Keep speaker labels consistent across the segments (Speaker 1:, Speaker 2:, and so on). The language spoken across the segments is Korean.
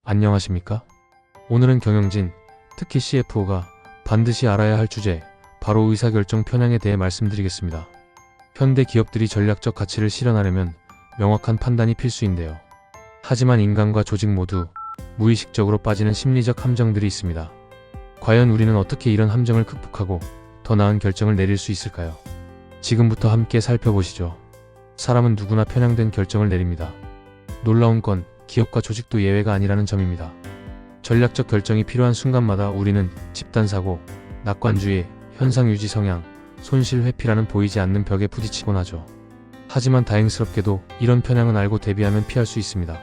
Speaker 1: 안녕하십니까? 오늘은 경영진, 특히 CFO가 반드시 알아야 할 주제, 바로 의사결정 편향에 대해 말씀드리겠습니다. 현대 기업들이 전략적 가치를 실현하려면 명확한 판단이 필수인데요. 하지만 인간과 조직 모두 무의식적으로 빠지는 심리적 함정들이 있습니다. 과연 우리는 어떻게 이런 함정을 극복하고 더 나은 결정을 내릴 수 있을까요? 지금부터 함께 살펴보시죠. 사람은 누구나 편향된 결정을 내립니다. 놀라운 건 기업과 조직도 예외가 아니라는 점입니다. 전략적 결정이 필요한 순간마다 우리는 집단사고, 낙관주의, 현상유지 성향, 손실회피라는 보이지 않는 벽에 부딪히곤 하죠. 하지만 다행스럽게도 이런 편향은 알고 대비하면 피할 수 있습니다.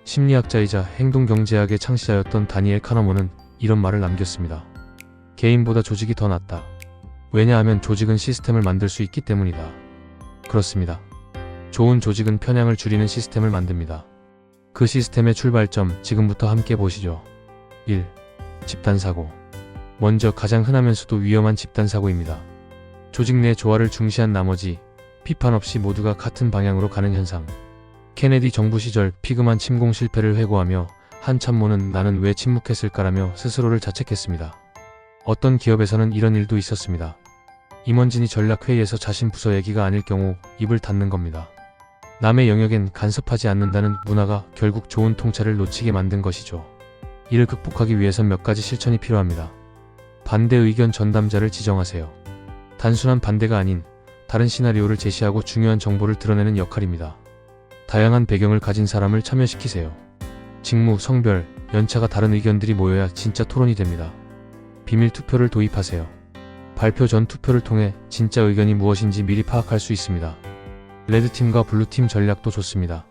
Speaker 1: 심리학자이자 행동경제학의 창시자였던 다니엘 카너먼은 이런 말을 남겼습니다. 개인보다 조직이 더 낫다. 왜냐하면 조직은 시스템을 만들 수 있기 때문이다. 그렇습니다. 좋은 조직은 편향을 줄이는 시스템을 만듭니다. 그 시스템의 출발점, 지금부터 함께 보시죠. 1. 집단사고. 먼저 가장 흔하면서도 위험한 집단사고입니다. 조직 내 조화를 중시한 나머지 비판 없이 모두가 같은 방향으로 가는 현상. 케네디 정부 시절 피그만 침공 실패를 회고하며 한 참모는 나는 왜 침묵했을까라며 스스로를 자책했습니다. 어떤 기업에서는 이런 일도 있었습니다. 임원진이 전략회의에서 자신 부서 얘기가 아닐 경우 입을 닫는 겁니다. 남의 영역엔 간섭하지 않는다는 문화가 결국 좋은 통찰을 놓치게 만든 것이죠. 이를 극복하기 위해선 몇 가지 실천이 필요합니다. 반대 의견 전담자를 지정하세요. 단순한 반대가 아닌 다른 시나리오를 제시하고 중요한 정보를 드러내는 역할입니다. 다양한 배경을 가진 사람을 참여시키세요. 직무, 성별, 연차가 다른 의견들이 모여야 진짜 토론이 됩니다. 비밀 투표를 도입하세요. 발표 전 투표를 통해 진짜 의견이 무엇인지 미리 파악할 수 있습니다. 레드팀과 블루팀 전략도 좋습니다.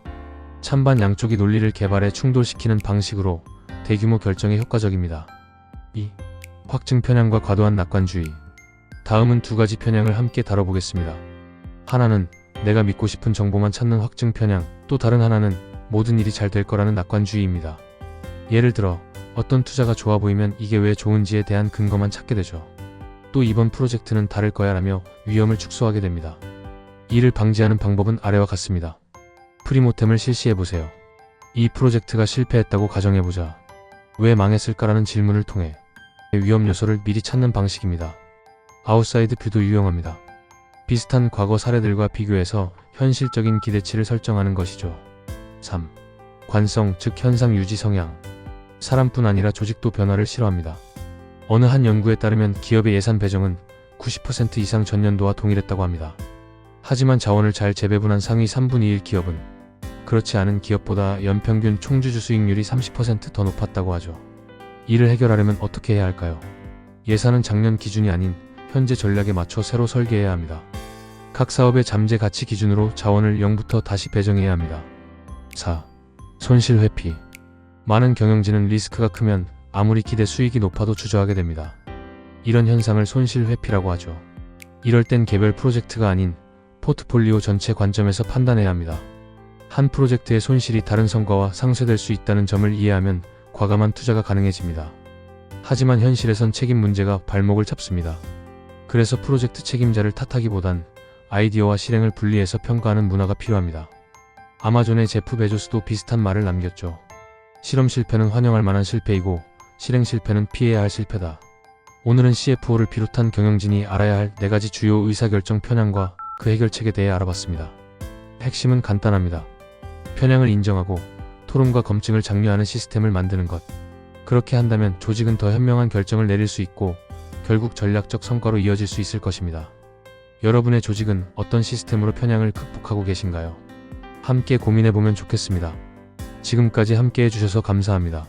Speaker 1: 찬반 양쪽이 논리를 개발해 충돌시키는 방식으로 대규모 결정에 효과적입니다. 2. 확증 편향과 과도한 낙관주의. 다음은 두 가지 편향을 함께 다뤄보겠습니다. 하나는 내가 믿고 싶은 정보만 찾는 확증 편향, 또 다른 하나는 모든 일이 잘 될 거라는 낙관주의입니다. 예를 들어 어떤 투자가 좋아 보이면 이게 왜 좋은지에 대한 근거만 찾게 되죠. 또 이번 프로젝트는 다를 거야 라며 위험을 축소하게 됩니다. 이를 방지하는 방법은 아래와 같습니다. 프리모템을 실시해보세요. 이 프로젝트가 실패했다고 가정해보자. 왜 망했을까라는 질문을 통해 위험 요소를 미리 찾는 방식입니다. 아웃사이드 뷰도 유용합니다. 비슷한 과거 사례들과 비교해서 현실적인 기대치를 설정하는 것이죠. 3. 관성, 즉 현상 유지 성향. 사람뿐 아니라 조직도 변화를 싫어합니다. 어느 한 연구에 따르면 기업의 예산 배정은 90% 이상 전년도와 동일했다고 합니다. 하지만 자원을 잘 재배분한 상위 3분의 1 기업은 그렇지 않은 기업보다 연평균 총주주 수익률이 30% 더 높았다고 하죠. 이를 해결하려면 어떻게 해야 할까요? 예산은 작년 기준이 아닌 현재 전략에 맞춰 새로 설계해야 합니다. 각 사업의 잠재 가치 기준으로 자원을 0부터 다시 배정해야 합니다. 4. 손실 회피. 많은 경영진은 리스크가 크면 아무리 기대 수익이 높아도 주저하게 됩니다. 이런 현상을 손실 회피라고 하죠. 이럴 땐 개별 프로젝트가 아닌 포트폴리오 전체 관점에서 판단해야 합니다. 한 프로젝트의 손실이 다른 성과와 상쇄될 수 있다는 점을 이해하면 과감한 투자가 가능해집니다. 하지만 현실에선 책임 문제가 발목을 잡습니다. 그래서 프로젝트 책임자를 탓하기보단 아이디어와 실행을 분리해서 평가하는 문화가 필요합니다. 아마존의 제프 베조스도 비슷한 말을 남겼죠. 실험 실패는 환영할 만한 실패이고 실행 실패는 피해야 할 실패다. 오늘은 CFO를 비롯한 경영진이 알아야 할 4가지 주요 의사결정 편향과 그 해결책에 대해 알아봤습니다. 핵심은 간단합니다. 편향을 인정하고 토론과 검증을 장려하는 시스템을 만드는 것. 그렇게 한다면 조직은 더 현명한 결정을 내릴 수 있고 결국 전략적 성과로 이어질 수 있을 것입니다. 여러분의 조직은 어떤 시스템으로 편향을 극복하고 계신가요? 함께 고민해보면 좋겠습니다. 지금까지 함께 해주셔서 감사합니다.